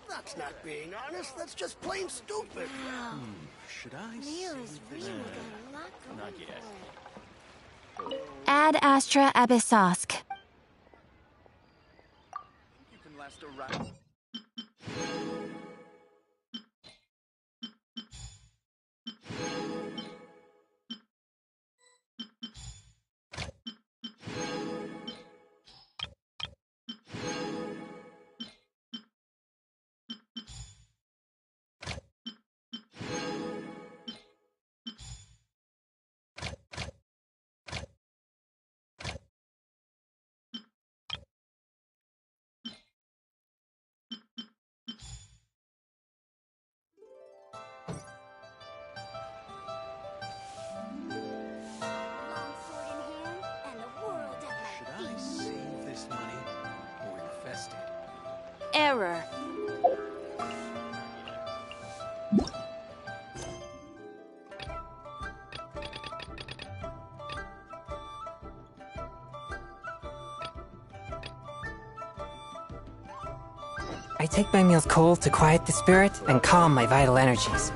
That's not being honest, that's just plain stupid. Should I Neil's really got a lot going Not yet. for it. Ad Astra Abyssosk. You can last around. Long sword in hand, and the world at my Should feet. I save this money or invest it? Error. I take my meals cold to quiet the spirit and calm my vital energies.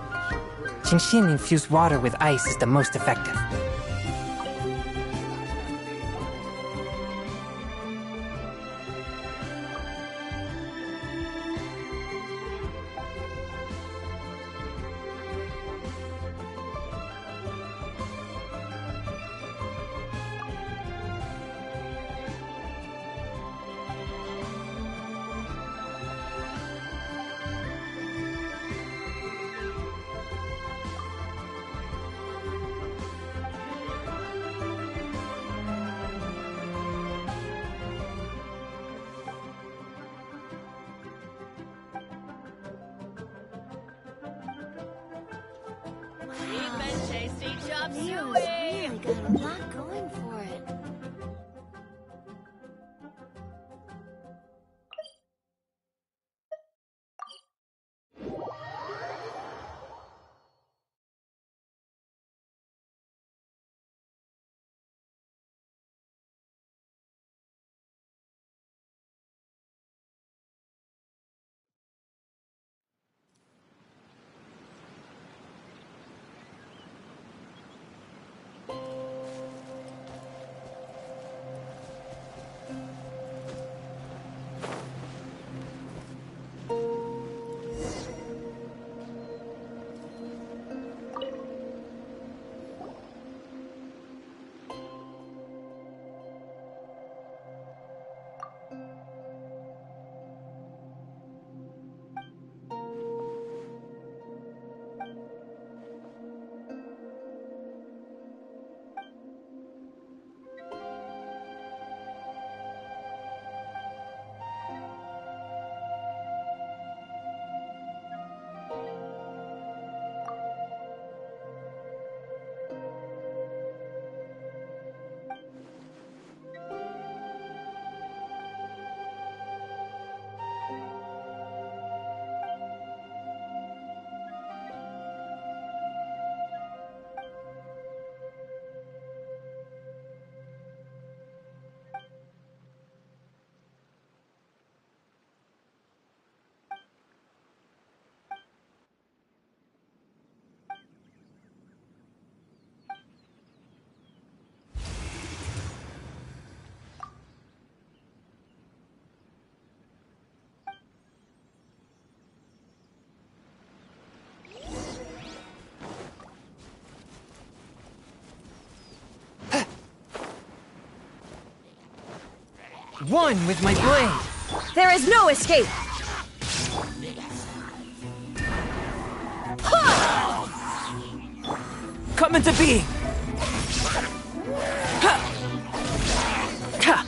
Genshin infused water with ice is the most effective. We've been chasing Chop Neil's Suey! really got a lot going for it. One with my blade! There is no escape! Come into being! Ha! Ha!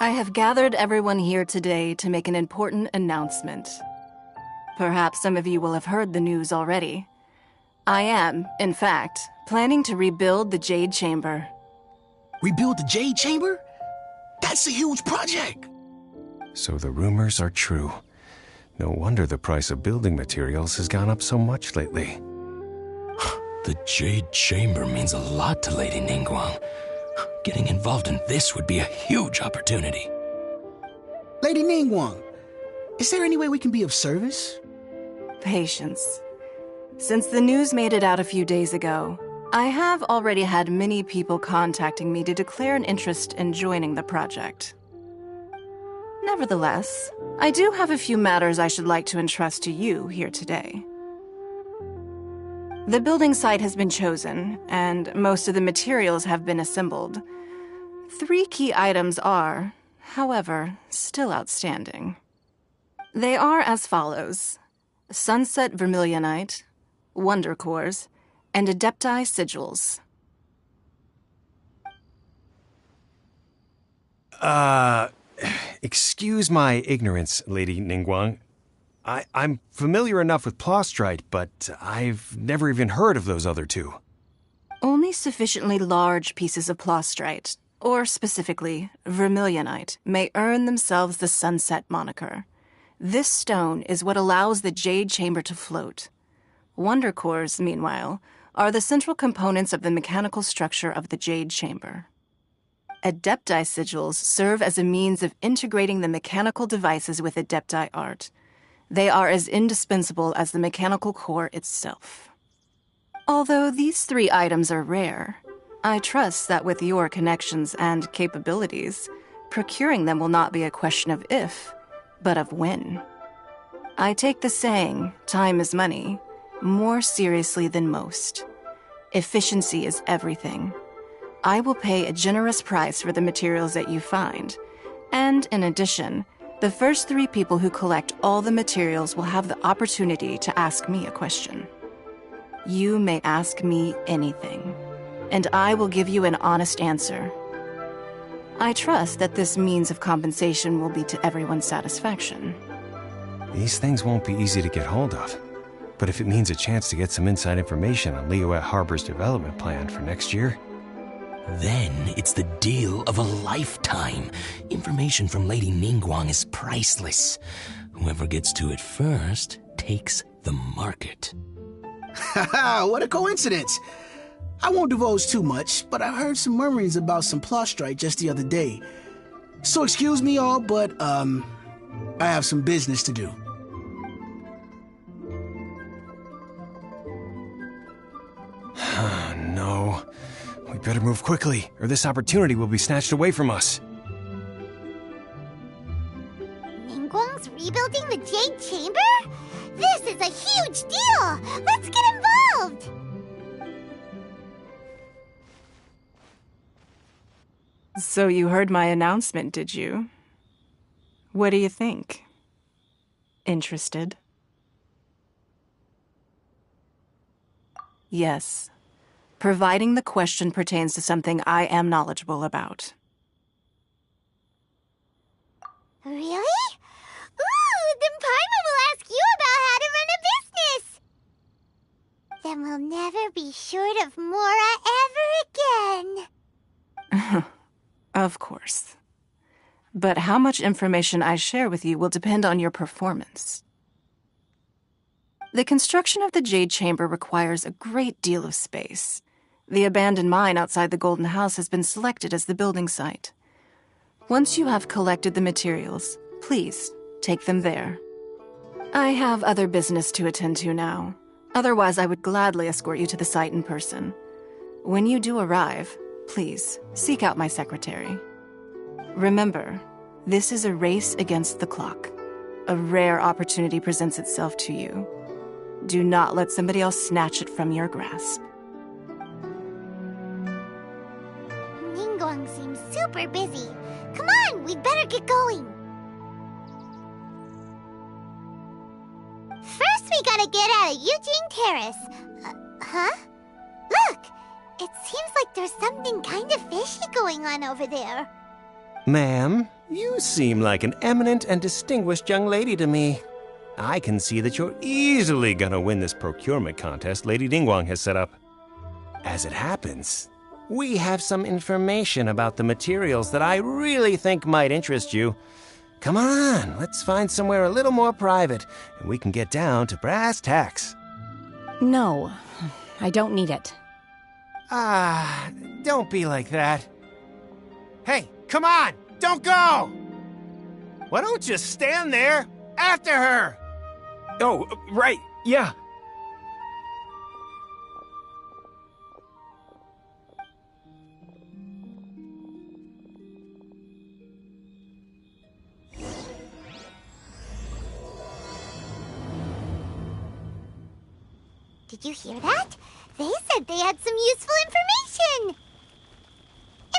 I have gathered everyone here today to make an important announcement. Perhaps some of you will have heard the news already. I am, in fact, planning to rebuild the Jade Chamber. Rebuild the Jade Chamber? That's a huge project! So the rumors are true. No wonder the price of building materials has gone up so much lately. The Jade Chamber means a lot to Lady Ningguang. Getting involved in this would be a huge opportunity. Lady Ningguang, is there any way we can be of service? Patience. Since the news made it out a few days ago, I have already had many people contacting me to declare an interest in joining the project. Nevertheless, I do have a few matters I should like to entrust to you here today. The building site has been chosen, and most of the materials have been assembled. 3 key items are, however, still outstanding. They are as follows: Sunset Vermilionite, Wonder Cores, and Adepti Sigils. Excuse my ignorance, Lady Ningguang. I'm familiar enough with Plostrite, but I've never even heard of those other 2. Only sufficiently large pieces of Plostrite, or specifically Vermilionite, may earn themselves the Sunset moniker. This stone is what allows the Jade Chamber to float. Wonder Cores, meanwhile, are the central components of the mechanical structure of the Jade Chamber. Adepti Sigils serve as a means of integrating the mechanical devices with Adepti art. They are as indispensable as the mechanical core itself. Although these 3 items are rare, I trust that with your connections and capabilities, procuring them will not be a question of if, but of when. I take the saying, time is money, more seriously than most. Efficiency is everything. I will pay a generous price for the materials that you find, and in addition, the first 3 people who collect all the materials will have the opportunity to ask me a question. You may ask me anything, and I will give you an honest answer. I trust that this means of compensation will be to everyone's satisfaction. These things won't be easy to get hold of. But if it means a chance to get some inside information on Liyuet Harbor's development plan for next year... Then it's the deal of a lifetime. Information from Lady Ningguang is priceless. Whoever gets to it first takes the market. Haha, what a coincidence! I won't divulge too much, but I heard some murmurings about some Plostrite just the other day. So excuse me all, but, I have some business to do. No. We better move quickly, or this opportunity will be snatched away from us. Ningguang's rebuilding the Jade Chamber? This is a huge deal! Let's get involved! So you heard my announcement, did you? What do you think? Interested? Yes. Providing the question pertains to something I am knowledgeable about. Really? Ooh, then Paimon will ask you about how to run a business! Then we'll never be short of Mora ever again. Of course. But how much information I share with you will depend on your performance. The construction of the Jade Chamber requires a great deal of space. The abandoned mine outside the Golden House has been selected as the building site. Once you have collected the materials, please take them there. I have other business to attend to now. Otherwise, I would gladly escort you to the site in person. When you do arrive, please seek out my secretary. Remember, this is a race against the clock. A rare opportunity presents itself to you. Do not let somebody else snatch it from your grasp. Ningguang seems super busy. Come on, we'd better get going. First, we gotta get out of Eugene Terrace. Huh? Look! It seems like there's something kind of fishy going on over there. Ma'am, you seem like an eminent and distinguished young lady to me. I can see that you're easily gonna win this procurement contest Lady Ningguang has set up. As it happens, we have some information about the materials that I really think might interest you. Come on, let's find somewhere a little more private, and we can get down to brass tacks. No, I don't need it. Ah, don't be like that. Hey, come on, don't go! Why don't you stand there after her? Oh, right, yeah. Did you hear that? They said they had some useful information!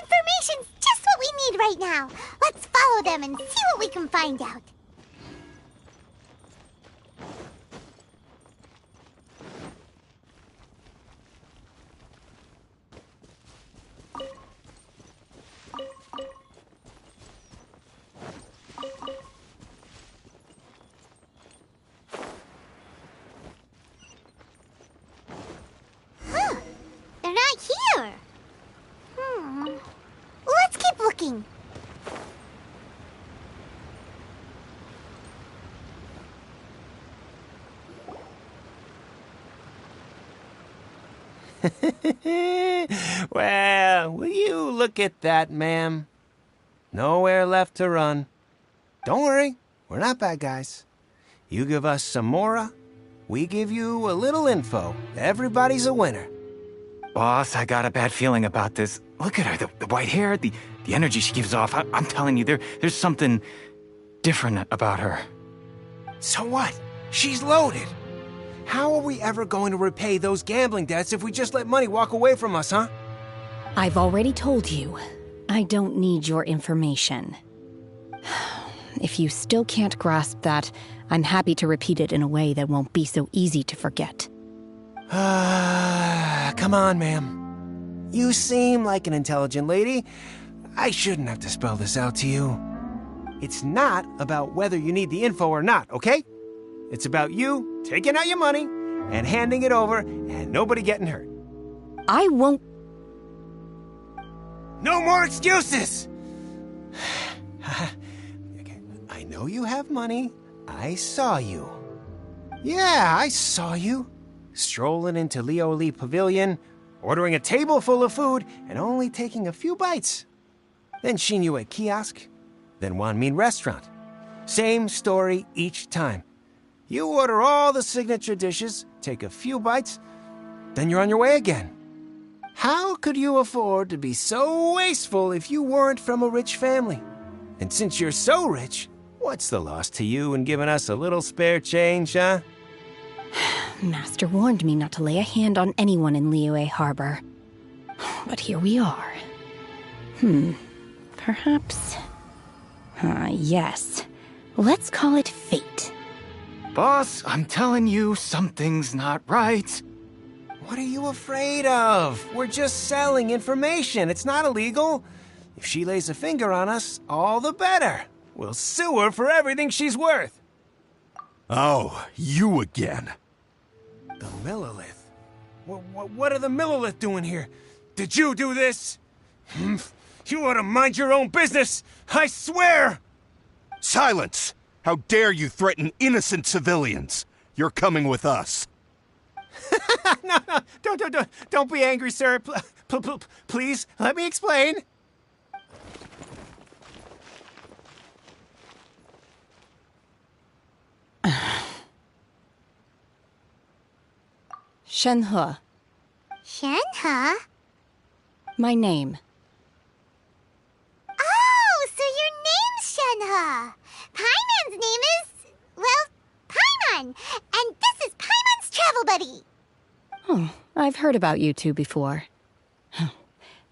Information's just what we need right now. Let's follow them and see what we can find out. Huh. They're not here. Let's keep looking. Well, will you look at that, ma'am? Nowhere left to run. Don't worry, we're not bad guys. You give us some mora, we give you a little info. Everybody's a winner. Boss, I got a bad feeling about this. Look at her, the white hair, the energy she gives off. I'm telling you, there's something different about her. So what? She's loaded. How are we ever going to repay those gambling debts if we just let money walk away from us, huh? I've already told you, I don't need your information. If you still can't grasp that, I'm happy to repeat it in a way that won't be so easy to forget. Come on, ma'am. You seem like an intelligent lady. I shouldn't have to spell this out to you. It's not about whether you need the info or not, okay? It's about you taking out your money and handing it over and nobody getting hurt. I won't. No more excuses! Okay, I know you have money. I saw you. Yeah, I saw you. Strolling into Leo Lee Pavilion, ordering a table full of food, and only taking a few bites. Then Shinyue Kiosk, then Wanmin Restaurant. Same story each time. You order all the signature dishes, take a few bites, then you're on your way again. How could you afford to be so wasteful if you weren't from a rich family? And since you're so rich, what's the loss to you in giving us a little spare change, huh? Master warned me not to lay a hand on anyone in Liyue Harbor. But here we are. Perhaps... yes. Let's call it fate. Boss, I'm telling you, something's not right. What are you afraid of? We're just selling information. It's not illegal. If she lays a finger on us, all the better. We'll sue her for everything she's worth. Oh, you again. The Millilith? What are the Millilith doing here? Did you do this? You ought to mind your own business, I swear! Silence! How dare you threaten innocent civilians? You're coming with us. No, don't be angry, sir. Please, let me explain. Shenhe. Shenhe? My name. Oh, so your name's Shenhe. Paimon's name is, well, Paimon. And this is Paimon's travel buddy. Oh, I've heard about you two before.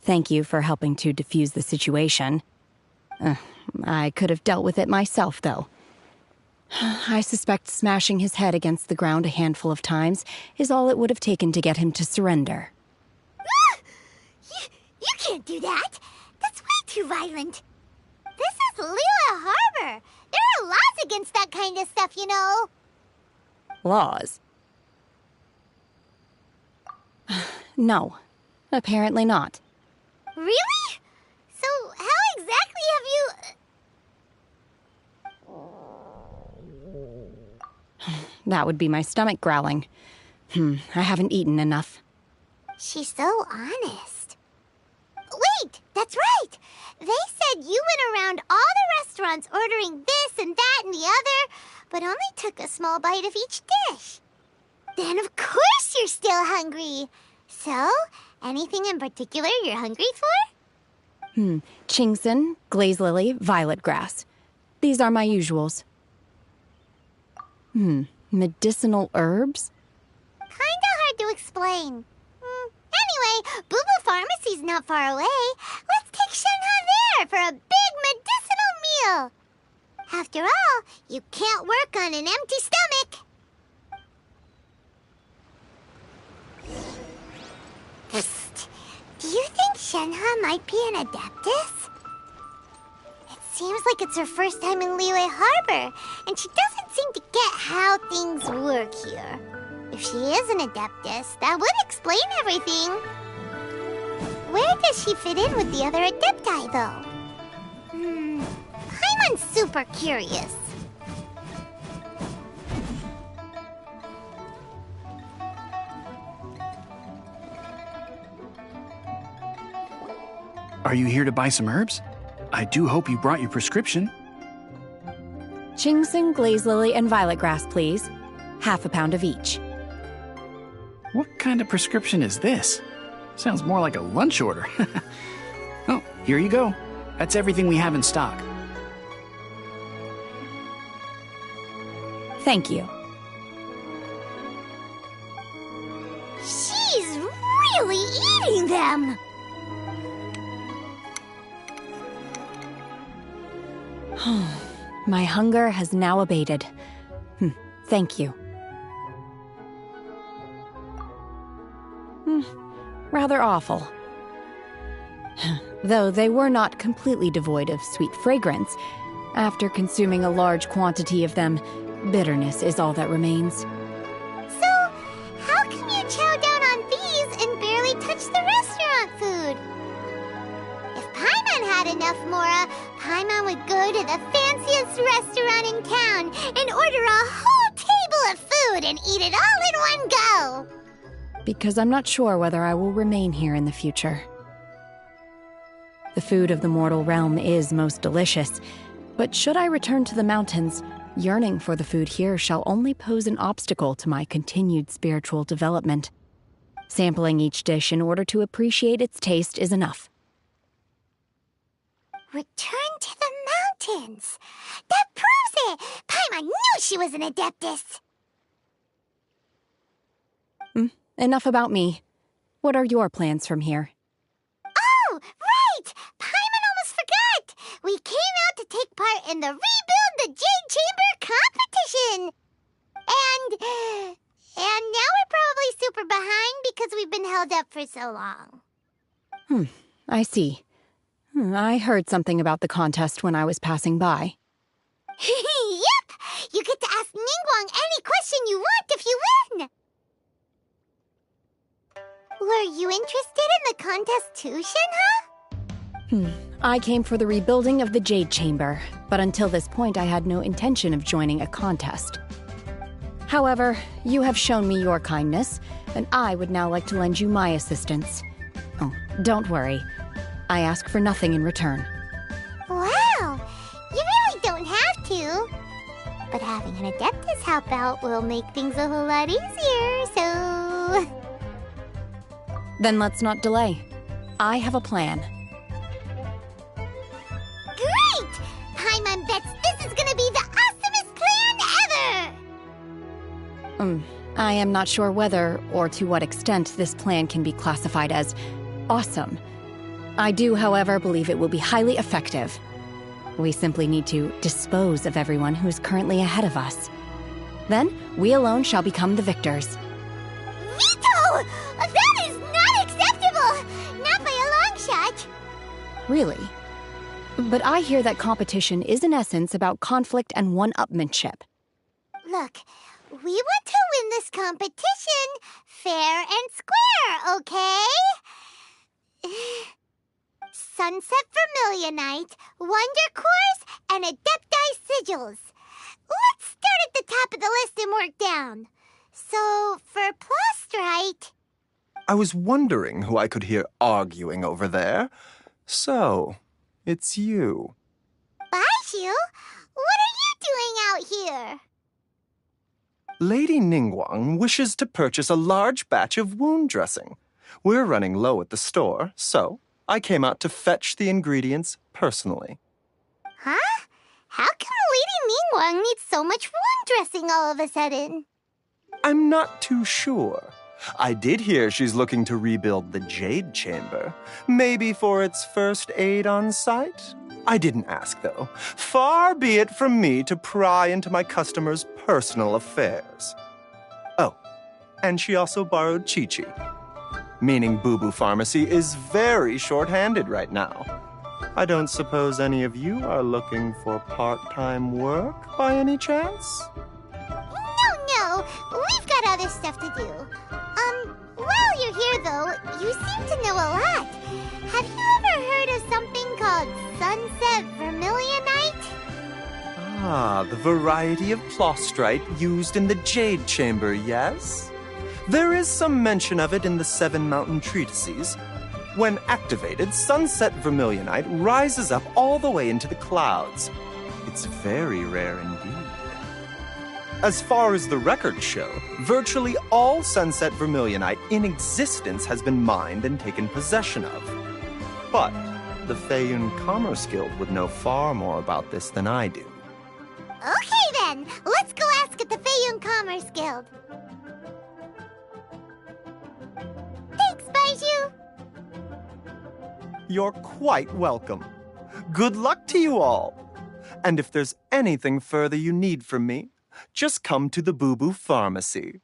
Thank you for helping to defuse the situation. I could have dealt with it myself, though. I suspect smashing his head against the ground a handful of times is all it would have taken to get him to surrender. You can't do that. That's way too violent. It's Liyue Harbor. There are laws against that kind of stuff, you know. Laws? No, apparently not. Really? So how exactly have you... That would be my stomach growling. I haven't eaten enough. She's so honest. Wait, that's right! They said you went around all the restaurants ordering this and that and the other, but only took a small bite of each dish. Then of course you're still hungry. So, anything in particular you're hungry for? Chingson, glaze lily, violet grass. These are my usuals. Medicinal herbs? Kinda hard to explain. Anyway, Booba Pharmacy's not far away. Let's take Shenhe there for a big medicinal meal. After all, you can't work on an empty stomach. Psst. Do you think Shenhe might be an Adeptus? It seems like it's her first time in Liyue Harbor, and she doesn't seem to get how things work here. If she is an Adeptus, that would explain everything. Where does she fit in with the other Adepti, though? Paimon's super curious. Are you here to buy some herbs? I do hope you brought your prescription. Chingson, glaze lily, and violet grass, please. Half a pound of each. What kind of prescription is this? Sounds more like a lunch order. Oh, here you go. That's everything we have in stock. Thank you. She's really eating them! My hunger has now abated. Thank you. Rather awful. Though they were not completely devoid of sweet fragrance, after consuming a large quantity of them, bitterness is all that remains. So, how come you chow down on these and barely touch the restaurant food? If Paimon had enough Mora, Paimon would go to the fanciest restaurant in town and order a whole table of food and eat it all in one go. Because I'm not sure whether I will remain here in the future. The food of the mortal realm is most delicious, but should I return to the mountains, yearning for the food here shall only pose an obstacle to my continued spiritual development. Sampling each dish in order to appreciate its taste is enough. Return to the mountains! That proves it! Paimon knew she was an Adeptus! Enough about me. What are your plans from here? Oh, right! Paimon almost forgot! We came out to take part in the Rebuild the Jade Chamber competition! And now we're probably super behind because we've been held up for so long. I see. I heard something about the contest when I was passing by. Yep! You get to ask Ningguang any question you want if you win! Were you interested in the contest too, Shenhe? I came for the rebuilding of the Jade Chamber, but until this point I had no intention of joining a contest. However, you have shown me your kindness, and I would now like to lend you my assistance. Oh, don't worry. I ask for nothing in return. Wow! You really don't have to. But having an Adeptus help out will make things a whole lot easier, so... Then let's not delay. I have a plan. Great! Paimon bets this is gonna be the awesomest plan ever! I am not sure whether or to what extent this plan can be classified as awesome. I do, however, believe it will be highly effective. We simply need to dispose of everyone who's currently ahead of us. Then, we alone shall become the victors. Veto! That is not acceptable! Not by a long shot! Really? But I hear that competition is in essence about conflict and one-upmanship. Look, we want to win this competition fair and square, okay? Sunset Vermilionite, Wonder Cores, and Adepti Sigils. Let's start at the top of the list and work down. So, for Plostrite... I was wondering who I could hear arguing over there. So, it's you. Baiju? What are you doing out here? Lady Ningguang wishes to purchase a large batch of wound dressing. We're running low at the store, so I came out to fetch the ingredients personally. Huh? How come Lady Ningguang needs so much wound dressing all of a sudden? I'm not too sure. I did hear she's looking to rebuild the Jade Chamber. Maybe for its first aid on site? I didn't ask, though. Far be it from me to pry into my customers' personal affairs. Oh, and she also borrowed Chi-Chi. Meaning Boo Boo Pharmacy is very short-handed right now. I don't suppose any of you are looking for part-time work by any chance? No, we've got other stuff to do. While you're here, though, you seem to know a lot. Have you ever heard of something called Sunset Vermilionite? Ah, the variety of Plostrite used in the Jade Chamber, yes? There is some mention of it in the Seven Mountain Treatises. When activated, Sunset Vermilionite rises up all the way into the clouds. It's very rare indeed. As far as the records show, virtually all Sunset Vermilionite in existence has been mined and taken possession of. But the Feiyun Commerce Guild would know far more about this than I do. Okay then, let's go ask at the Feiyun Commerce Guild. Thanks, Baiju. You're quite welcome. Good luck to you all. And if there's anything further you need from me, just come to the Boo Boo Pharmacy.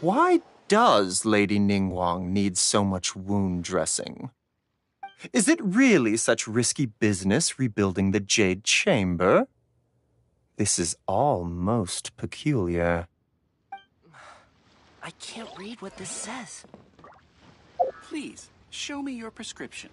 Why does Lady Ningguang need so much wound dressing? Is it really such risky business rebuilding the Jade Chamber? This is all most peculiar. I can't read what this says. Please, show me your prescription.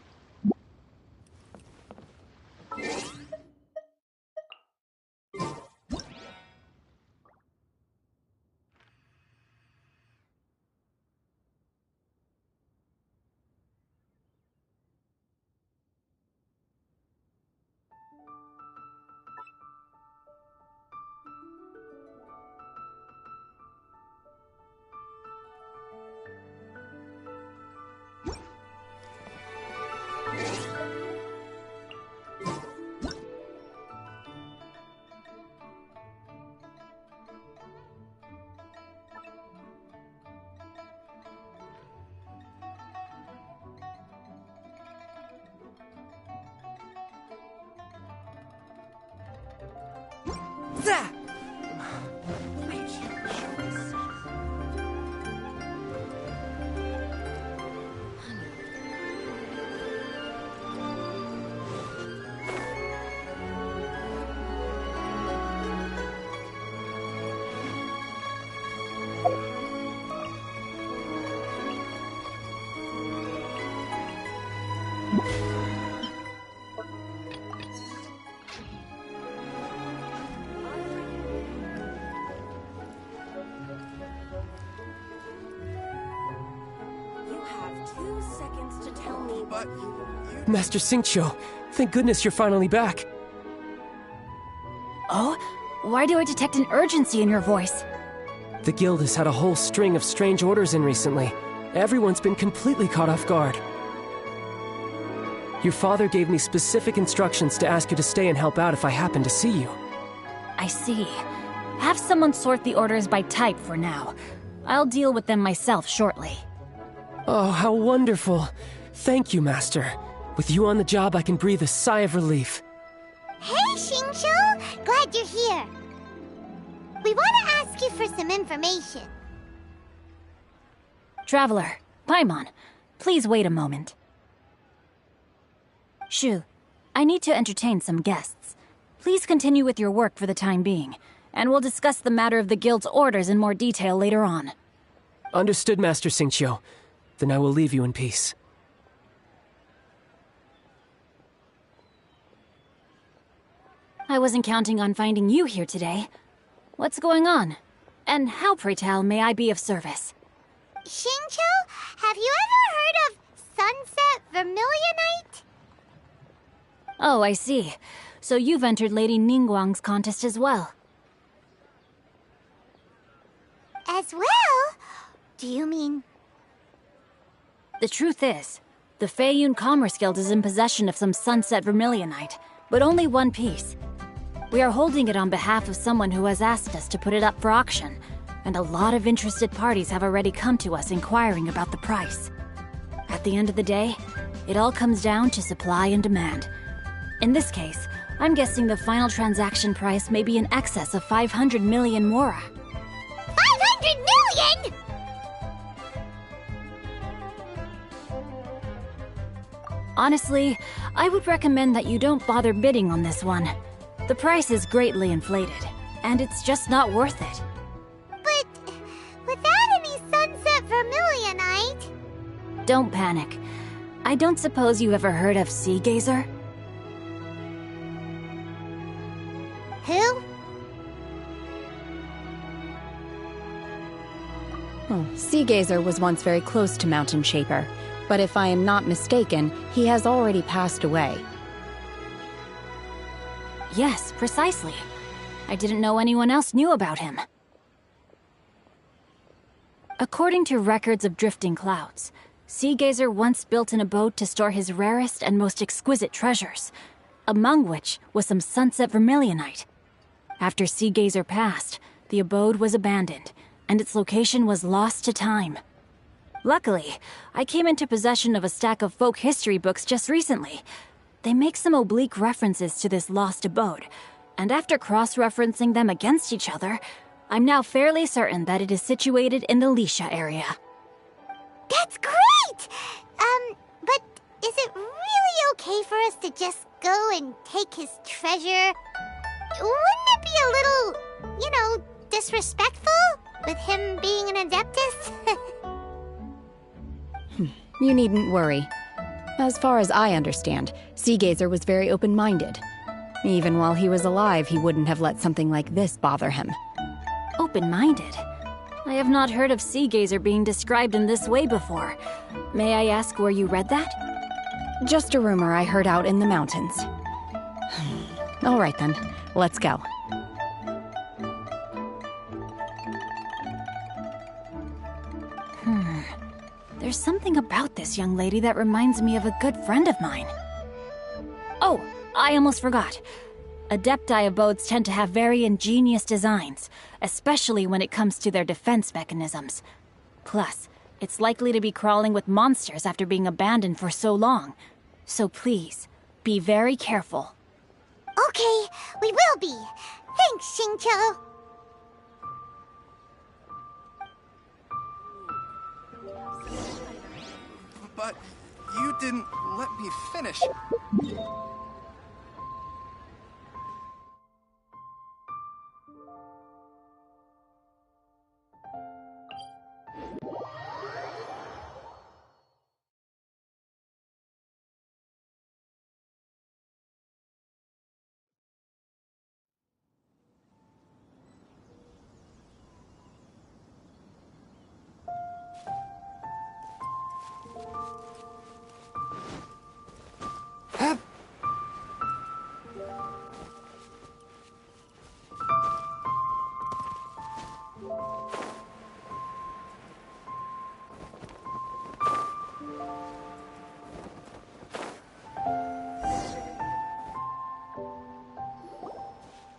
Master Xingqiu, thank goodness you're finally back. Oh? Why do I detect an urgency in your voice? The guild has had a whole string of strange orders in recently. Everyone's been completely caught off guard. Your father gave me specific instructions to ask you to stay and help out if I happen to see you. I see. Have someone sort the orders by type for now. I'll deal with them myself shortly. Oh, how wonderful. Thank you, Master. With you on the job, I can breathe a sigh of relief. Hey, Xingqiu! Glad you're here. We want to ask you for some information. Traveler, Paimon, please wait a moment. Shu, I need to entertain some guests. Please continue with your work for the time being, and we'll discuss the matter of the guild's orders in more detail later on. Understood, Master Xingqiu. Then I will leave you in peace. I wasn't counting on finding you here today. What's going on? And how, pray tell, may I be of service? Xingqiu, have you ever heard of Sunset Vermilionite? Oh, I see. So you've entered Lady Ningguang's contest as well. As well? Do you mean... The truth is, the Feiyun Commerce Guild is in possession of some Sunset Vermilionite, but only one piece. We are holding it on behalf of someone who has asked us to put it up for auction, and a lot of interested parties have already come to us inquiring about the price. At the end of the day, it all comes down to supply and demand. In this case, I'm guessing the final transaction price may be in excess of 500 million mora. 500 million?! Honestly, I would recommend that you don't bother bidding on this one. The price is greatly inflated, and it's just not worth it. But without any Sunset Vermilionite... Don't panic. I don't suppose you ever heard of Sea Gazer? Who? Sea Gazer was once very close to Mountain Shaper, but if I am not mistaken, he has already passed away. Yes, precisely. I didn't know anyone else knew about him. According to records of drifting clouds, Sea Gazer once built an abode to store his rarest and most exquisite treasures, among which was some Sunset Vermilionite. After Sea Gazer passed, the abode was abandoned, and its location was lost to time. Luckily, I came into possession of a stack of folk history books just recently. They make some oblique references to this lost abode, and after cross-referencing them against each other, I'm now fairly certain that it is situated in the Lisha area. That's great! But is it really okay for us to just go and take his treasure? Wouldn't it be a little, disrespectful? With him being an Adeptus? You needn't worry. As far as I understand, Sea Gazer was very open-minded. Even while he was alive, he wouldn't have let something like this bother him. Open-minded? I have not heard of Sea Gazer being described in this way before. May I ask where you read that? Just a rumor I heard out in the mountains. All right then, let's go. There's something about this young lady that reminds me of a good friend of mine. Oh, I almost forgot. Adepti abodes tend to have very ingenious designs, especially when it comes to their defense mechanisms. Plus, it's likely to be crawling with monsters after being abandoned for so long. So please, be very careful. Okay, we will be. Thanks, Xingqiu. But you didn't let me finish.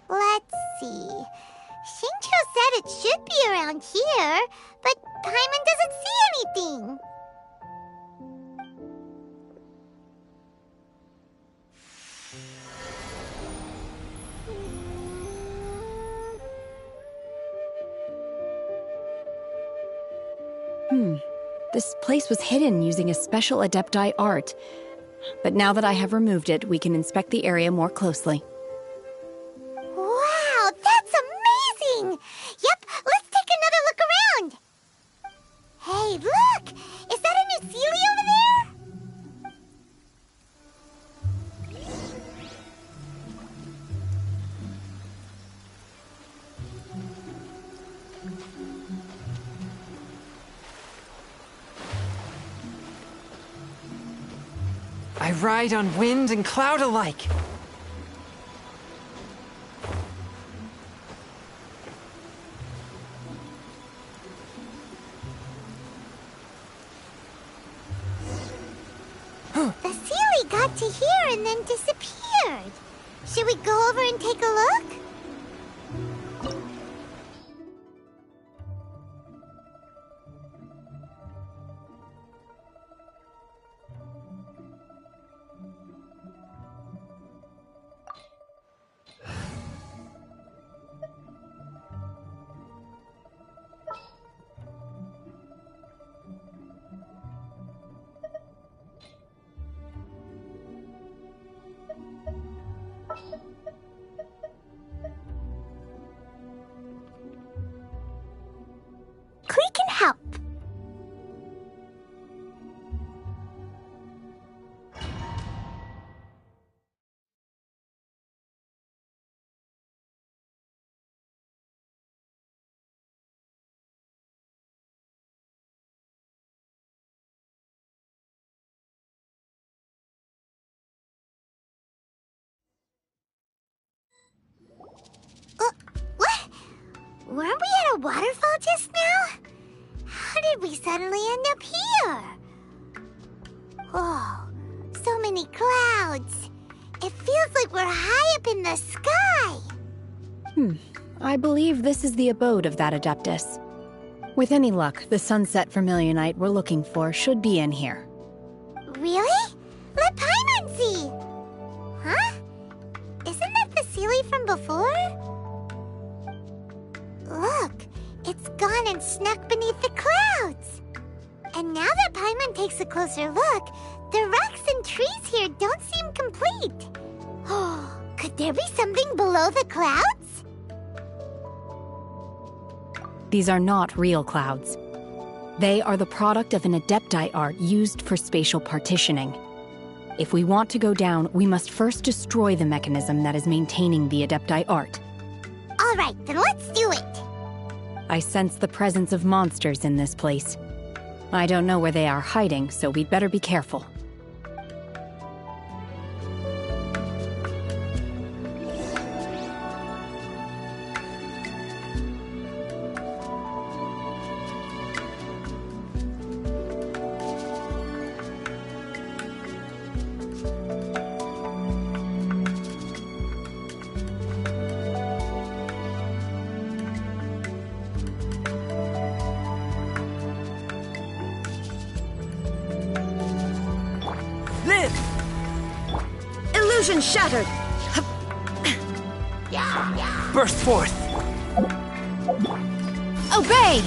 Let's see. Xingqiu said it should be around here, but Paimon doesn't see anything. This place was hidden using a special Adepti art. But now that I have removed it, we can inspect the area more closely. Wow, that's amazing! Yep, let's take another look around! Hey, look! Is that a new Sealy over there? I ride on wind and cloud alike. The Sealy got to here and then disappeared. Should we go over and take a look? We can help. What? Weren't we at a waterfall just now? How did we suddenly end up here? Oh, so many clouds. It feels like we're high up in the sky. I believe this is the abode of that Adeptus. With any luck, the sunset Vermilionite we're looking for should be in here. Really? Let Paimon see. Huh? Isn't that the Sealy from before? Look, it's gone and snuck beneath the clouds. And now that Paimon takes a closer look, the rocks and trees here don't seem complete. Oh, could there be something below the clouds? These are not real clouds. They are the product of an Adepti art used for spatial partitioning. If we want to go down, we must first destroy the mechanism that is maintaining the Adepti art. All right, then let's do it. I sense the presence of monsters in this place. I don't know where they are hiding, so we'd better be careful. Illusion shattered! Burst forth! Obey!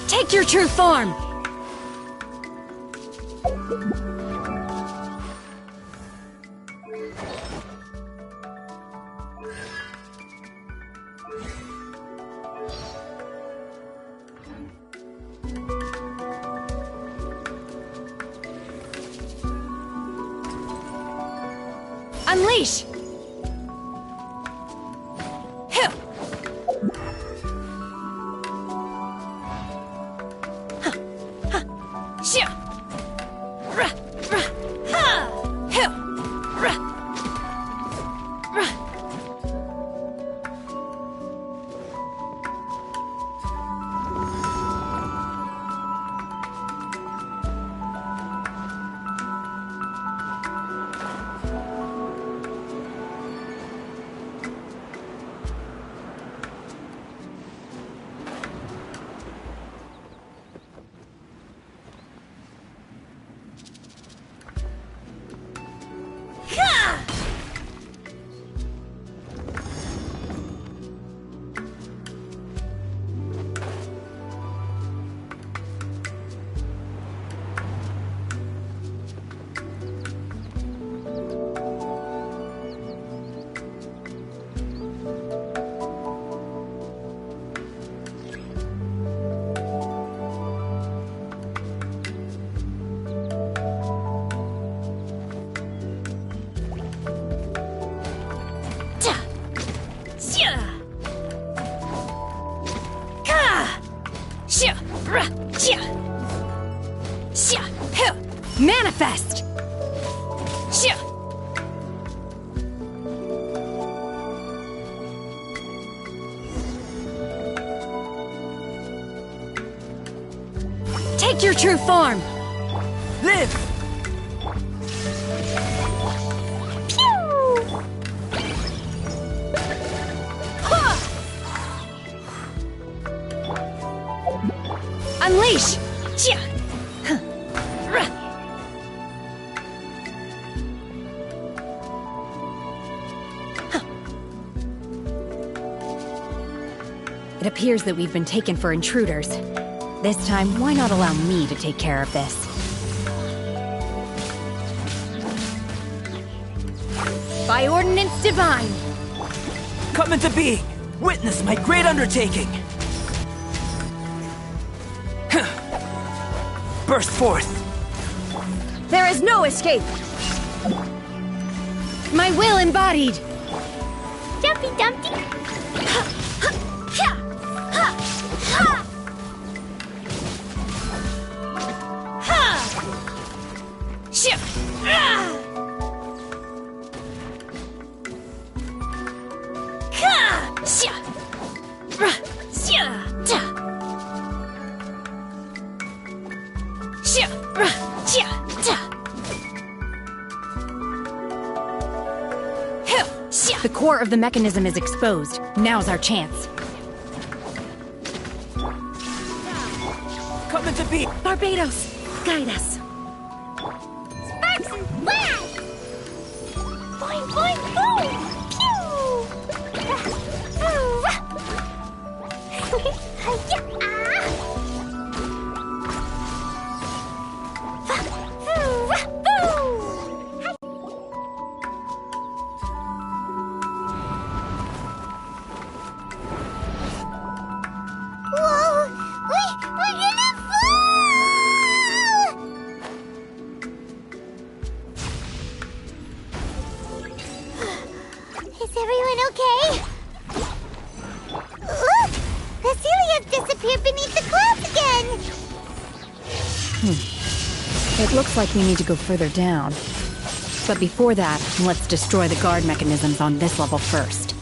Take your true form! Unleash! Manifest! Take your true form! Live! Unleash! It appears that we've been taken for intruders. This time, why not allow me to take care of this? By ordinance divine! Come into being! Witness my great undertaking! Burst forth! There is no escape! My will embodied! Dumpty Dumpty! The core of the mechanism is exposed. Now's our chance. Come into being! Barbados, guide us. Sparks and flash! Boing, boing, boom! Is everyone okay? Look! Vasilia's disappeared beneath the clouds again! It looks like we need to go further down. But before that, let's destroy the guard mechanisms on this level first.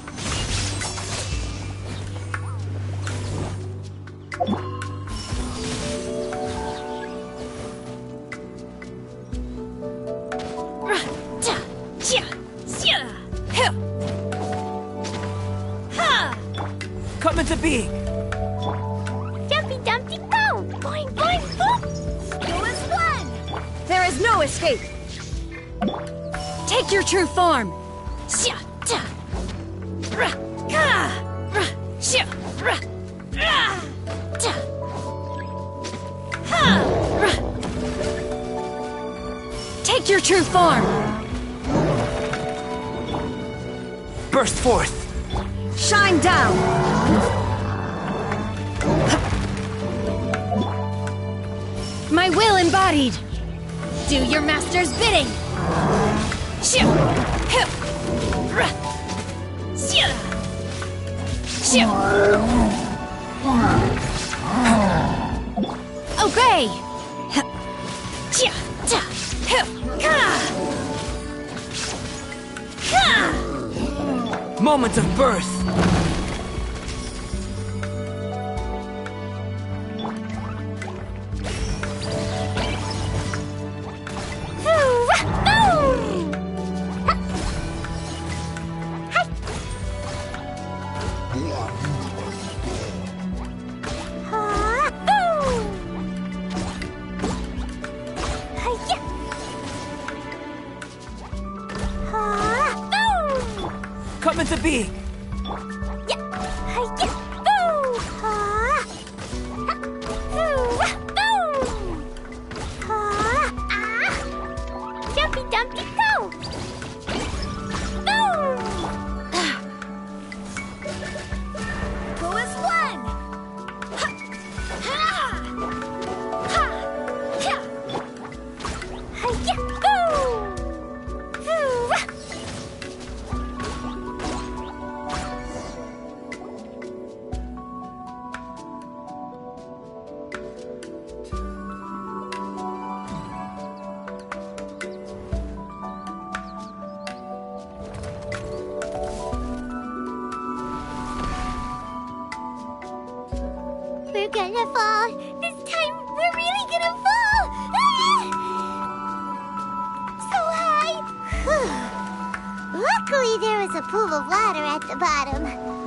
Come into being! Dumpty Dumpty go! Boing, boing, boom! Go as one! There is no escape! Take your true form! Take your true form! Burst forth! Shine down! My will embodied! Do your master's bidding! Obey! Moment of birth! Come into being! Dumpty Dumpty go! Boom! Go as one! we're gonna fall. This time, we're really gonna fall. Ah! So high. Luckily, there was a pool of water at the bottom.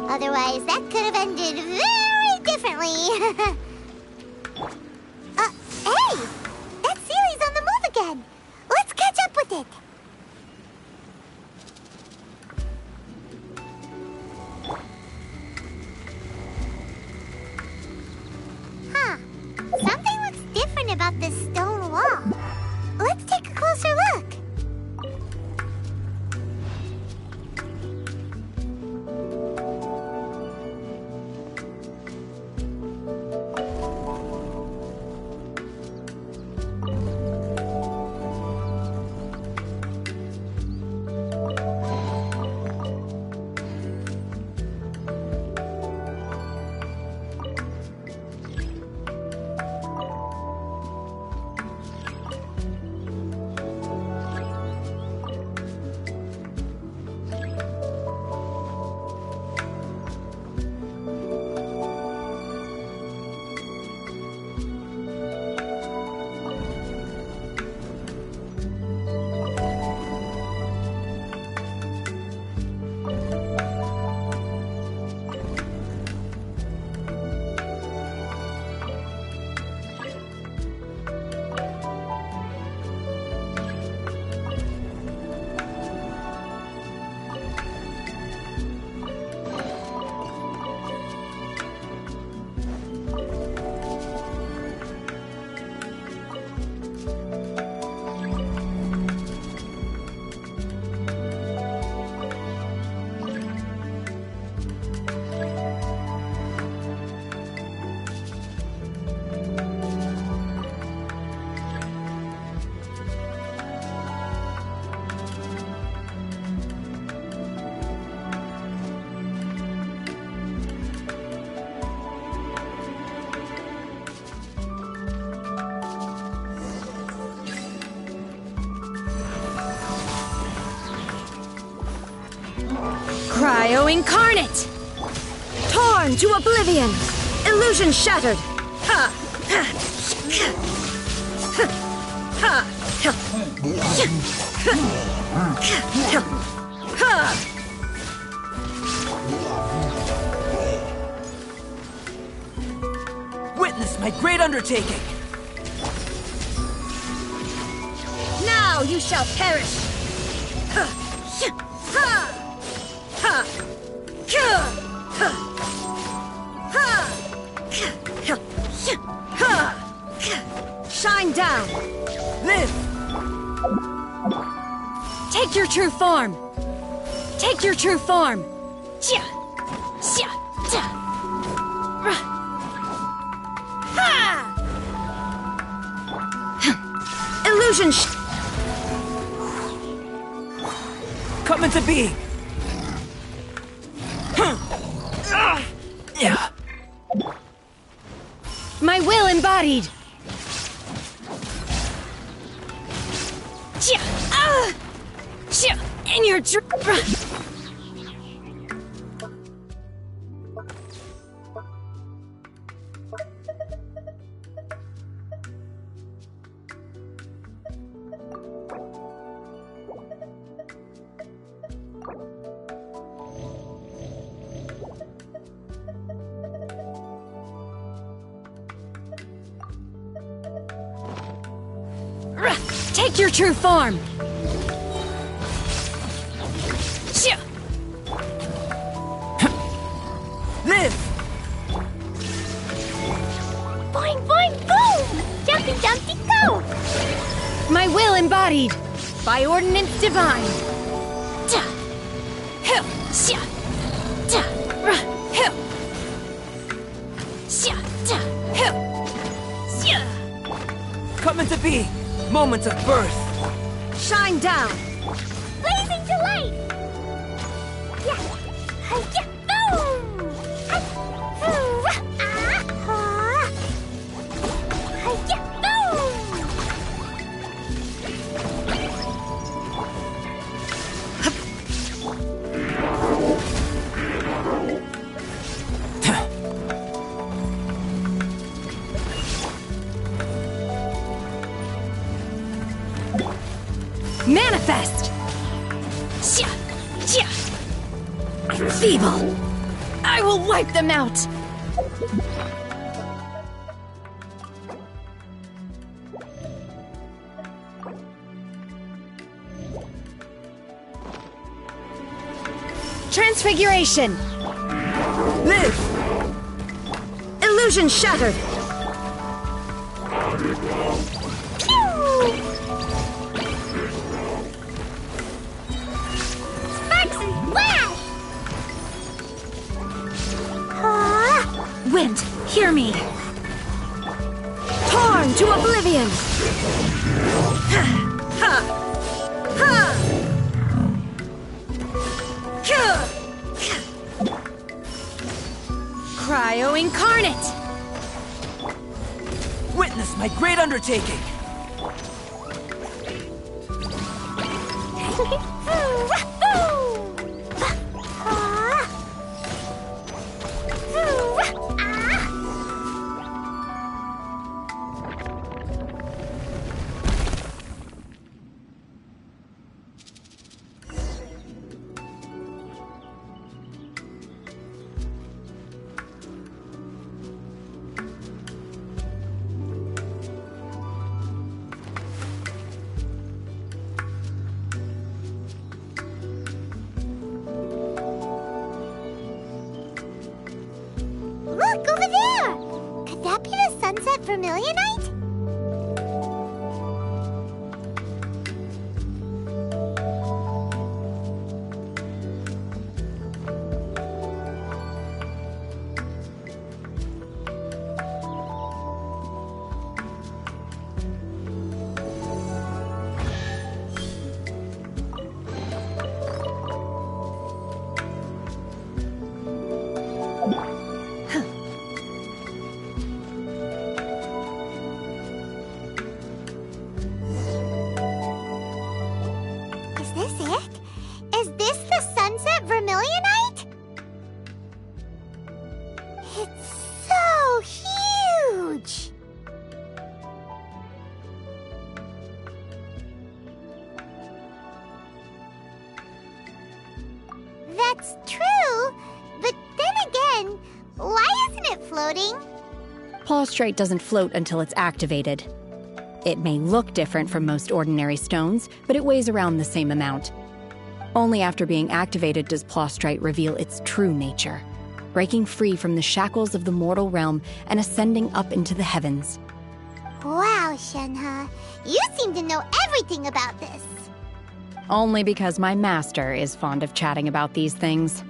Otherwise, that could have ended very differently. Hey! That Sealy's on the move again. Let's catch up with it. Huh. Something looks different about this stone wall. Let's take a closer look. Cryo incarnate! Torn to oblivion! Illusion shattered! Ha! Ha! Ha! Ha! Witness my great undertaking! Now you shall perish! Ha! Ha! Ha! Shine down! Live! Take your true form! Take your true form! Illusion come into being! My will embodied! In your take your true form! Live! Boing, boing, boom! Jumpy, jumpy, go! My will embodied! By ordinance divine! Come into being! Moments of birth! Shine down! Blazing delight! Yeah! Yeah! Boom! Manifest! Feeble! I will wipe them out! Transfiguration! Live! Illusion shattered! Sparks and flash! Wind, hear me! Torn to oblivion! Cryo incarnate! Witness my great undertaking! Look, over there! Could that be the sunset vermilionite? Is this it? Is this the sunset vermilionite? It's so huge! That's true, but then again, why isn't it floating? Plaustrite doesn't float until it's activated. It may look different from most ordinary stones, but it weighs around the same amount. Only after being activated does Plaustrite reveal its true nature, breaking free from the shackles of the mortal realm and ascending up into the heavens. Wow, Shenhe, you seem to know everything about this. Only because my master is fond of chatting about these things.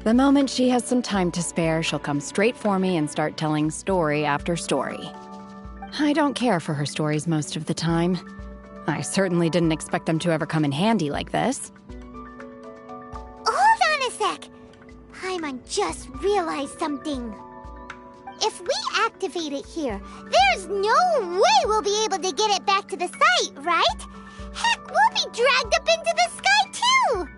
The moment she has some time to spare, she'll come straight for me and start telling story after story. I don't care for her stories most of the time. I certainly didn't expect them to ever come in handy like this. Hold on a sec. Paimon just realized something. If we activate it here, there's no way we'll be able to get it back to the site, right? Heck, we'll be dragged up into the sky too!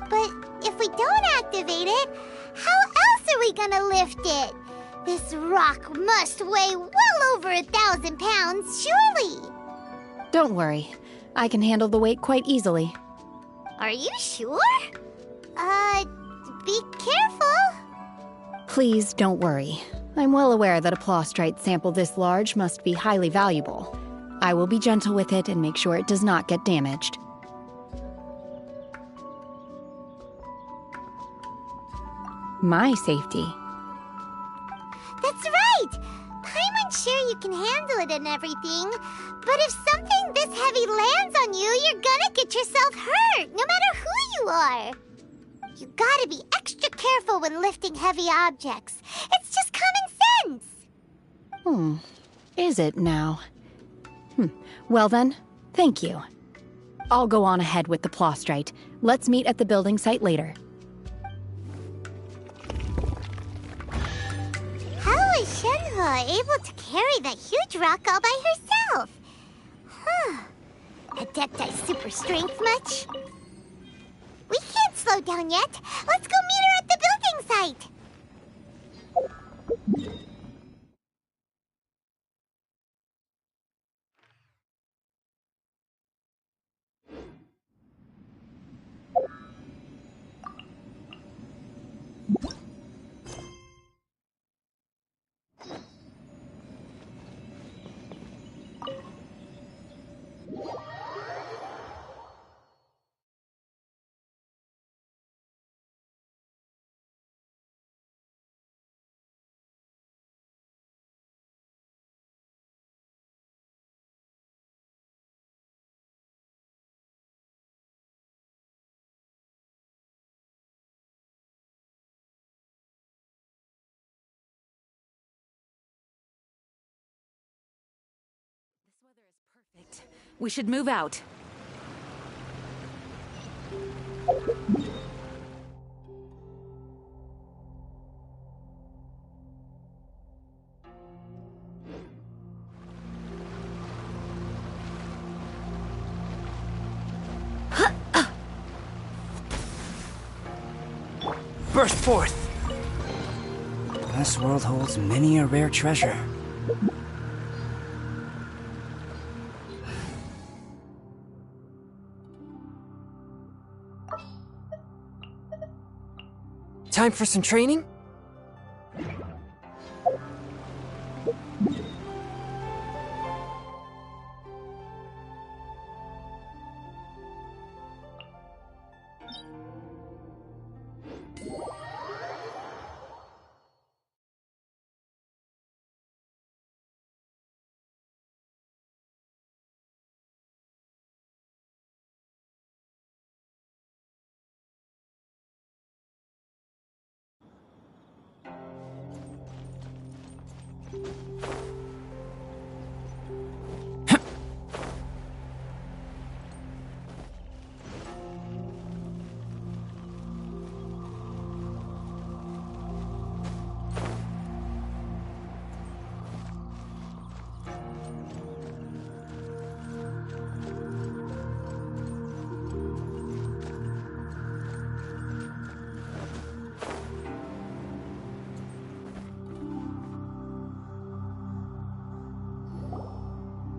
But if we don't activate it, how else are we gonna lift it? This rock must weigh well over 1,000 pounds, surely! Don't worry. I can handle the weight quite easily. Are you sure? Be careful. Please don't worry. I'm well aware that a plaustrite sample this large must be highly valuable. I will be gentle with it and make sure it does not get damaged. My safety. That's right! Paimon's sure you can handle it and everything, but if something this heavy lands on you, you're gonna get yourself hurt, no matter who you are. You gotta be extra careful when lifting heavy objects. It's just common sense. Is it now? Well then, thank you. I'll go on ahead with the plaustrite. Let's meet at the building site later. How is Shenhe able to carry that huge rock all by herself? Adepti super strength much? We can't slow down yet. Let's go meet her at the building site. We should move out. Burst forth! This world holds many a rare treasure. Time for some training?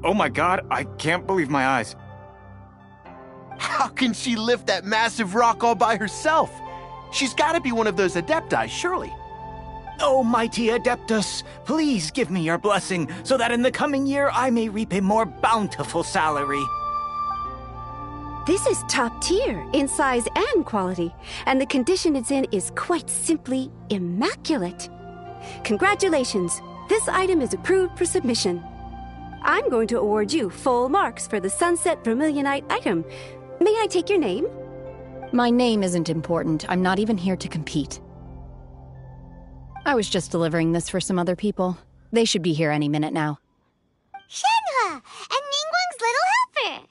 Oh my god, I can't believe my eyes. How can she lift that massive rock all by herself? She's gotta be one of those Adepti, surely. Oh, mighty Adeptus, please give me your blessing so that in the coming year I may reap a more bountiful salary. This is top tier in size and quality, and the condition it's in is quite simply immaculate. Congratulations, this item is approved for submission. I'm going to award you full marks for the Sunset Vermilionite item. May I take your name? My name isn't important. I'm not even here to compete. I was just delivering this for some other people. They should be here any minute now. Shenhe! And Ningguang's little helper!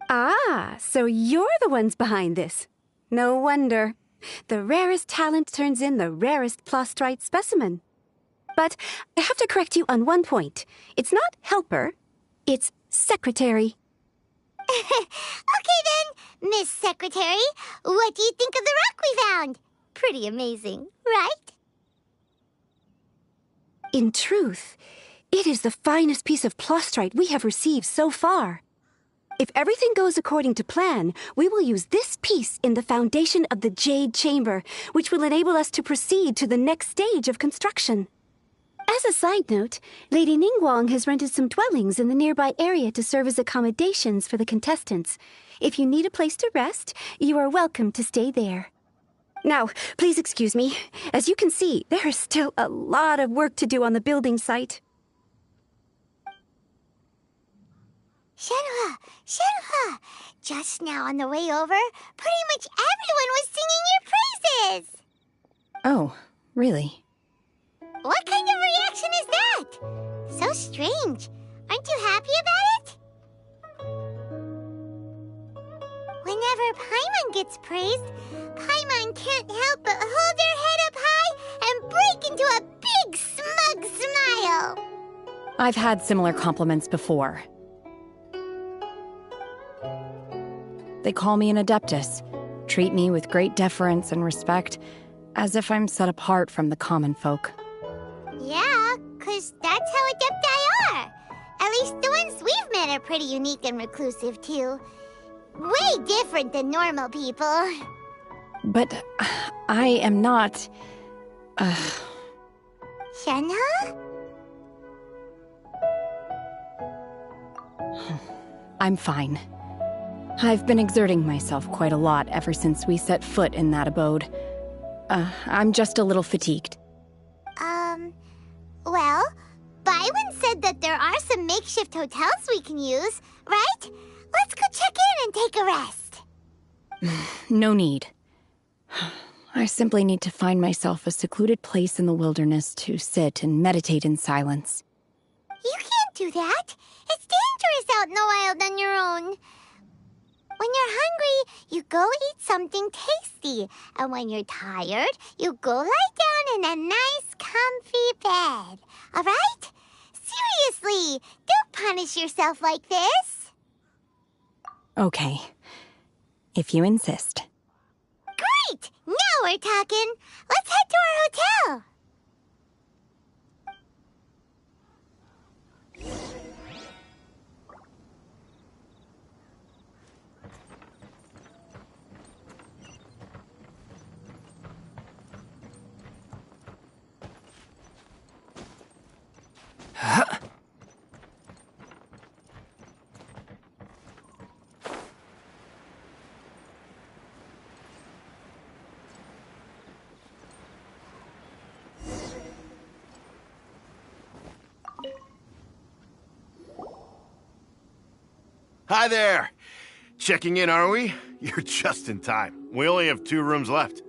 Ah, so you're the ones behind this. No wonder. The rarest talent turns in the rarest Plostrite specimen. But I have to correct you on one point. It's not helper, it's secretary. Okay then, Miss Secretary, what do you think of the rock we found? Pretty amazing, right? In truth, it is the finest piece of Plostrite we have received so far. If everything goes according to plan, we will use this piece in the foundation of the Jade Chamber, which will enable us to proceed to the next stage of construction. As a side note, Lady Ningguang has rented some dwellings in the nearby area to serve as accommodations for the contestants. If you need a place to rest, you are welcome to stay there. Now, please excuse me. As you can see, there is still a lot of work to do on the building site. Shenhe! Shenhe! Just now on the way over, pretty much everyone was singing your praises! Oh, really? What kind of reaction is that? So strange. Aren't you happy about it? Whenever Paimon gets praised, Paimon can't help but hold their head up high and break into a big smug smile. I've had similar compliments before. They call me an Adeptus, treat me with great deference and respect, as if I'm set apart from the common folk. Yeah, 'cause that's how Adepti are. At least the ones we've met are pretty unique and reclusive, too. Way different than normal people. But I am not... Shenhe? I'm fine. I've been exerting myself quite a lot ever since we set foot in that abode. I'm just a little fatigued. Well, Byron said that there are some makeshift hotels we can use, right? Let's go check in and take a rest. No need. I simply need to find myself a secluded place in the wilderness to sit and meditate in silence. You can't do that. It's dangerous out in the wild on your own. When you're hungry, you go eat something tasty. And when you're tired, you go lie down in a nice, comfy bed. All right? Seriously, don't punish yourself like this. Okay. If you insist. Great! Now we're talking. Let's head to our hotel. Hi there! Checking in, are we? You're just in time. We only have 2 rooms left.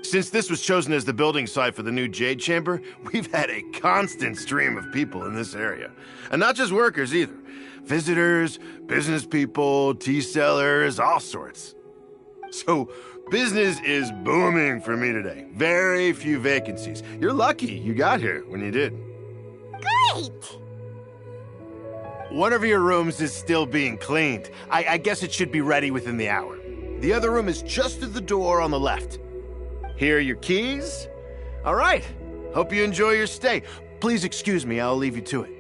Since this was chosen as the building site for the new Jade Chamber, we've had a constant stream of people in this area. And not just workers either. Visitors, business people, tea sellers, all sorts. So, business is booming for me today. Very few vacancies. You're lucky you got here when you did. Great! One of your rooms is still being cleaned. I guess it should be ready within the hour. The other room is just through the door on the left. Here are your keys. All right. Hope you enjoy your stay. Please excuse me, I'll leave you to it.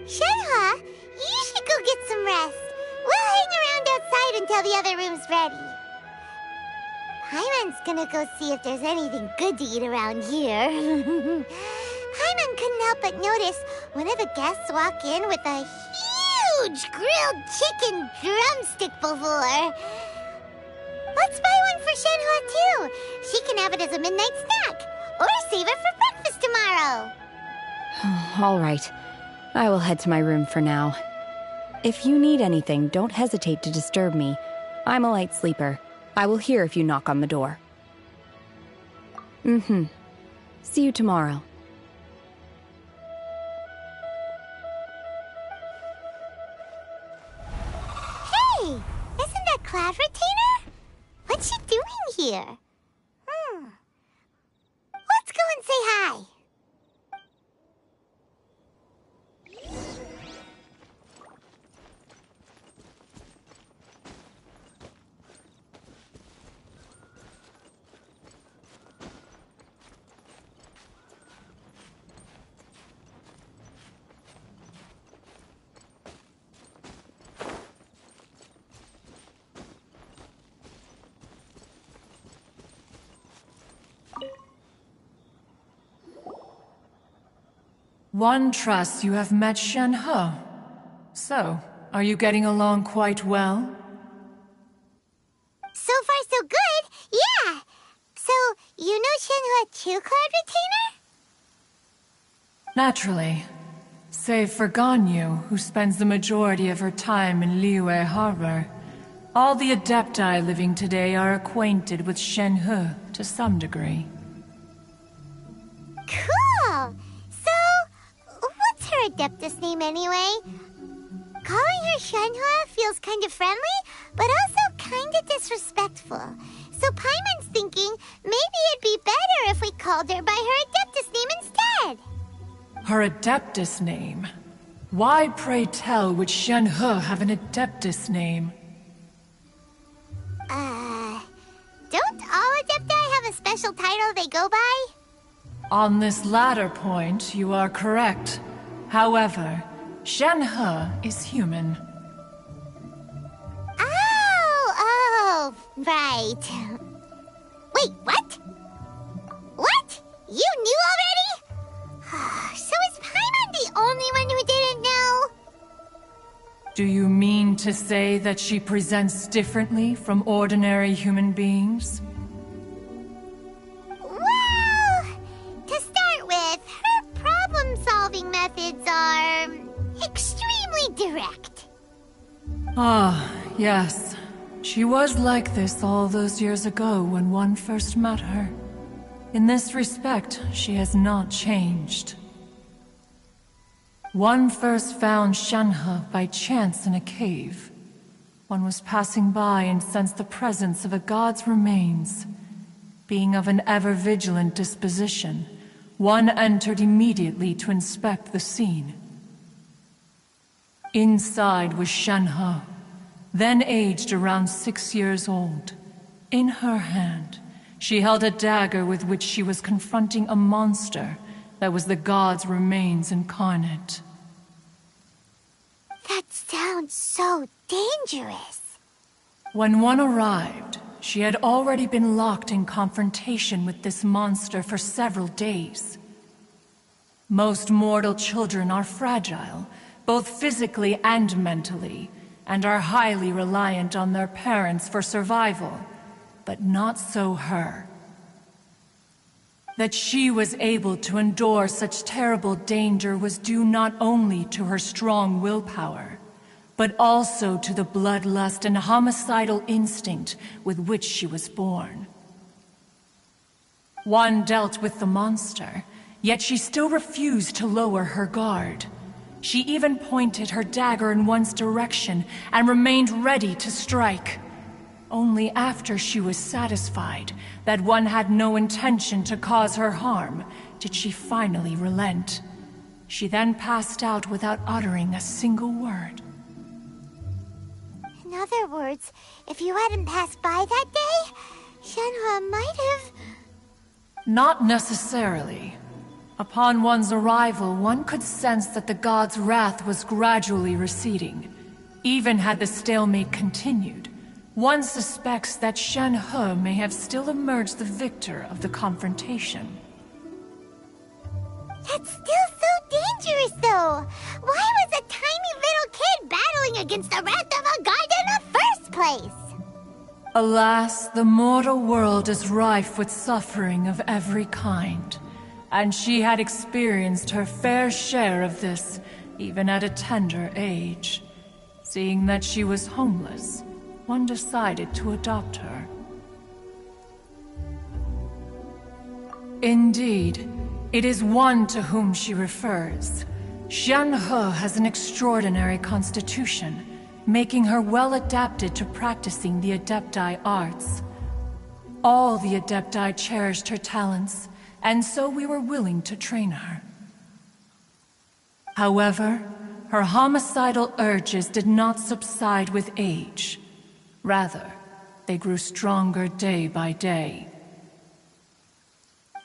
Shenhe, you should go get some rest. We'll hang around outside until the other room's ready. Paimon's gonna go see if there's anything good to eat around here. Paimon couldn't help but notice one of the guests walk in with a huge grilled chicken drumstick before. Let's buy one for Shenhe too. She can have it as a midnight snack, or save it for breakfast tomorrow. All right. I will head to my room for now. If you need anything, don't hesitate to disturb me. I'm a light sleeper. I will hear if you knock on the door. See you tomorrow. Hey, isn't that Cloud Retainer? What's she doing here? Let's go and say hi. One trusts you have met Shenhe. So, are you getting along quite well? So far, so good. Yeah. So, you know Shenhe too, Cloud Retainer? Naturally. Save for Ganyu, who spends the majority of her time in Liyue Harbor. All the Adepti living today are acquainted with Shenhe to some degree. Cool. What's her Adeptus name anyway? Calling her Shenhe feels kind of friendly, but also kind of disrespectful. So Paimon's thinking maybe it'd be better if we called her by her Adeptus name instead. Her Adeptus name? Why, pray tell, would Shenhe have an Adeptus name? Don't all Adepti have a special title they go by? On this latter point, you are correct. However, Shenhe is human. Oh, right. Wait, what? What? You knew already? So is Paimon the only one who didn't know? Do you mean to say that she presents differently from ordinary human beings? Well, to start with, her problem-solving methods are extremely direct. Ah, yes. She was like this all those years ago when one first met her. In this respect, she has not changed. One first found Shenhe by chance in a cave. One was passing by and sensed the presence of a god's remains. Being of an ever-vigilant disposition, one entered immediately to inspect the scene. Inside was Shenhe, then aged around 6 years old. In her hand, she held a dagger with which she was confronting a monster that was the god's remains incarnate. That sounds so dangerous. When one arrived, she had already been locked in confrontation with this monster for several days. Most mortal children are fragile, both physically and mentally, and are highly reliant on their parents for survival, but not so her. That she was able to endure such terrible danger was due not only to her strong willpower, but also to the bloodlust and homicidal instinct with which she was born. One dealt with the monster, yet she still refused to lower her guard. She even pointed her dagger in one's direction and remained ready to strike. Only after she was satisfied that one had no intention to cause her harm did she finally relent. She then passed out without uttering a single word. In other words, if you hadn't passed by that day, Shenhe might have... Not necessarily. Upon one's arrival, one could sense that the god's wrath was gradually receding. Even had the stalemate continued, one suspects that Shenhe may have still emerged the victor of the confrontation. That's still so dangerous, though. Why was a tiny little kid battling against the wrath of a god in the first place? Alas, the mortal world is rife with suffering of every kind, and she had experienced her fair share of this, even at a tender age. Seeing that she was homeless, one decided to adopt her. Indeed, it is one to whom she refers. Shenhe has an extraordinary constitution, making her well adapted to practicing the Adepti arts. All the Adepti cherished her talents, and so we were willing to train her. However, her homicidal urges did not subside with age. Rather, they grew stronger day by day.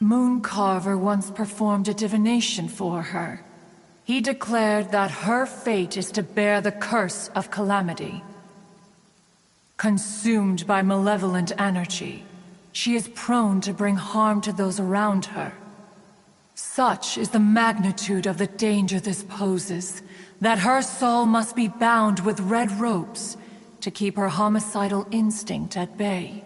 Mooncarver once performed a divination for her. He declared that her fate is to bear the curse of calamity. Consumed by malevolent energy, she is prone to bring harm to those around her. Such is the magnitude of the danger this poses, that her soul must be bound with red ropes to keep her homicidal instinct at bay.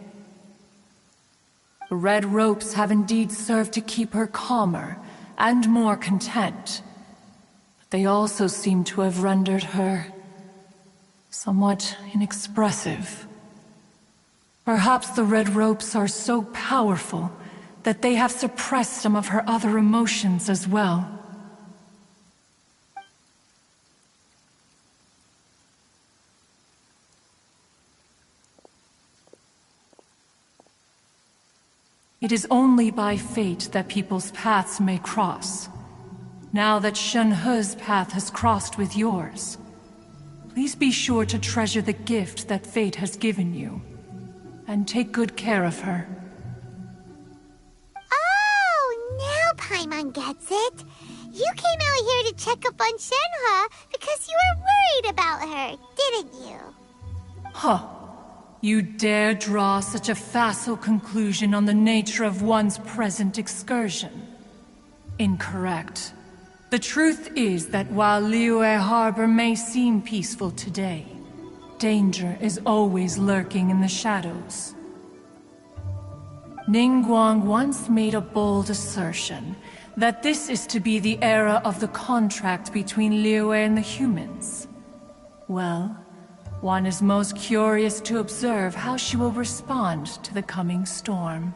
The red ropes have indeed served to keep her calmer and more content, but they also seem to have rendered her somewhat inexpressive. Perhaps the red ropes are so powerful that they have suppressed some of her other emotions as well. It is only by fate that people's paths may cross. Now that Shenhe's path has crossed with yours, please be sure to treasure the gift that fate has given you, and take good care of her. Oh, now Paimon gets it. You came out here to check up on Shenhe because you were worried about her, didn't you? Huh. You dare draw such a facile conclusion on the nature of one's present excursion? Incorrect. The truth is that while Liyue Harbor may seem peaceful today, danger is always lurking in the shadows. Ningguang once made a bold assertion that this is to be the era of the contract between Liyue and the humans. Well, one is most curious to observe how she will respond to the coming storm.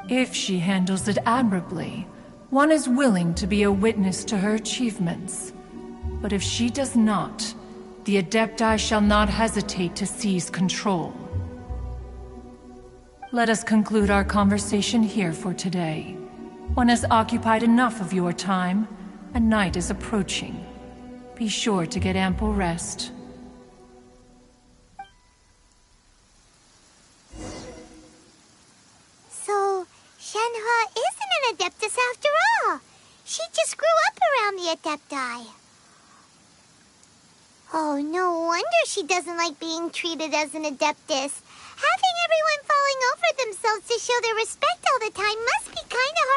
If she handles it admirably, One is willing to be a witness to her achievements. But if she does not, the Adepti shall not hesitate to seize control. Let us conclude our conversation here for today. One has occupied enough of your time, and night is approaching. Be sure to get ample rest. So, Shenhe isn't an Adeptus after all. She just grew up around the Adepti. Oh, no wonder she doesn't like being treated as an Adeptus. Having everyone falling over themselves to show their respect all the time must be kind of